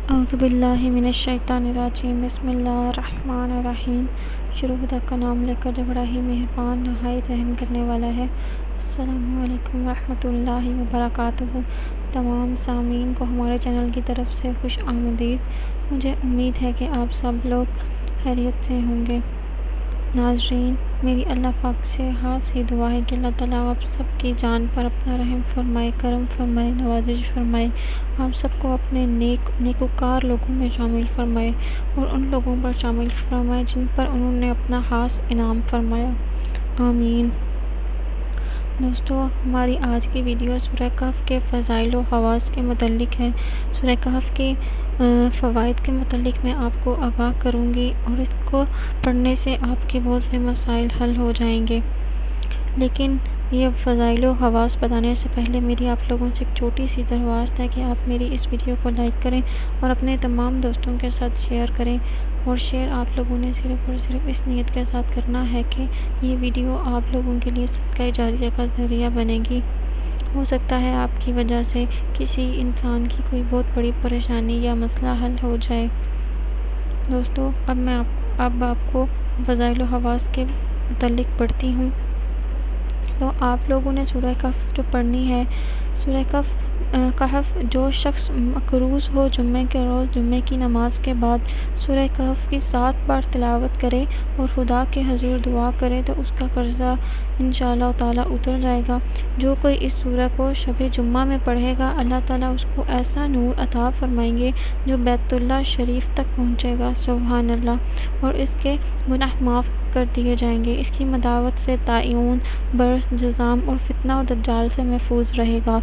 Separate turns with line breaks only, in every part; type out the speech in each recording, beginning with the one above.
औज़ुबिल्लाहि मिनश्शैतानिर्रजीम बिस्मिल्लाहिर्रहमानिर्रहीम। शुरू खुदा का नाम लेकर जो बड़ा ही मेहरबान नहायत रहम करने वाला है। अस्सलामु अलैकुम रहमतुल्लाहि व बरकातुहू। तमाम सामीन को हमारे चैनल की तरफ से खुश आमदीद। मुझे उम्मीद है कि आप सब लोग खैरियत से होंगे। नाज़रीन, मेरी अल्लाह पाक से हाथ से दुआ है कि अल्लाह ताला आप सबकी जान पर अपना रहम फरमाए, करम फरमाए, नवाजिश फरमाए। आप सबको अपने नेकोकार लोगों में शामिल फरमाए और उन लोगों पर शामिल फरमाए जिन पर उन्होंने अपना खास इनाम फरमाया। आमीन। दोस्तों, हमारी आज की वीडियो सूरह कहफ के फ़ज़ाइल व ख़वास के मुतल्लिक़ है। सूरह कहफ के फ़वाइद के मुतल्लिक़ मैं आपको आगाह करूँगी और इसको पढ़ने से आपके बहुत से मसाइल हल हो जाएंगे। लेकिन ये फ़ज़ाइल व ख़वास बताने से पहले मेरी आप लोगों से एक छोटी सी दरख्वास्त है कि आप मेरी इस वीडियो को लाइक करें और अपने तमाम दोस्तों के साथ शेयर करें। और शेयर आप लोगों ने सिर्फ़ और सिर्फ इस नीयत के साथ करना है कि ये वीडियो आप लोगों के लिए सदका जारिया का ज़रिया बनेगी। हो सकता है आपकी वजह से किसी इंसान की कोई बहुत बड़ी परेशानी या मसला हल हो जाए। दोस्तों, अब आपको फ़ज़ाइल व ख़वास के मुतल्लिक़ पढ़ती हूँ। तो आप लोगों ने सूरह कहफ जो पढ़नी है, सूरह कहफ जो शख्स मक़रूज़ हो जुम्मे के रोज़ जुम्मे की नमाज के बाद सूरह कहफ की 7 बार तिलावत करे और खुदा के हुज़ूर दुआ करे तो उसका कर्ज़ा इंशाअल्लाह ताला उतर जाएगा। जो कोई इस सूरह को शब जुम्मा में पढ़ेगा, अल्लाह ताला उसको ऐसा नूर अता फरमाएंगे जो बैतुल्लाह शरीफ तक पहुँचेगा। सुभान अल्लाह। और इसके गुनाह माफ़ कर दिए जाएंगे। इसकी मदावत से ताउन, बर्स, जज़ाम और फितना और दज्जाल से महफूज रहेगा।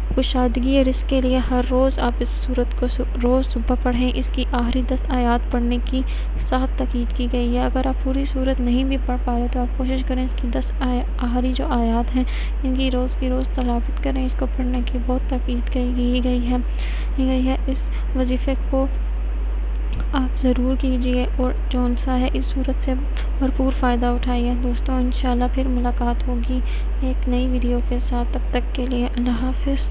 कुशादगी रिज़्क़ के लिए हर रोज़ आप इस सूरत को रोज़ सुबह पढ़ें। इसकी आखिरी 10 आयात पढ़ने की सख्त ताकीद की गई है। अगर आप पूरी सूरत नहीं भी पढ़ पा रहे तो आप कोशिश करें इसकी 10 आखिरी जो आयात हैं इनकी रोज़ की रोज़ तलावत करें। इसको पढ़ने की बहुत ताकीद की गई है। इस वजीफ़े को आप ज़रूर कीजिए और जौन सा है इस सूरत से भरपूर फ़ायदा उठाइए। दोस्तों, इंशाअल्लाह फिर मुलाकात होगी एक नई वीडियो के साथ। तब तक के लिए अल्लाह हाफ़िज़।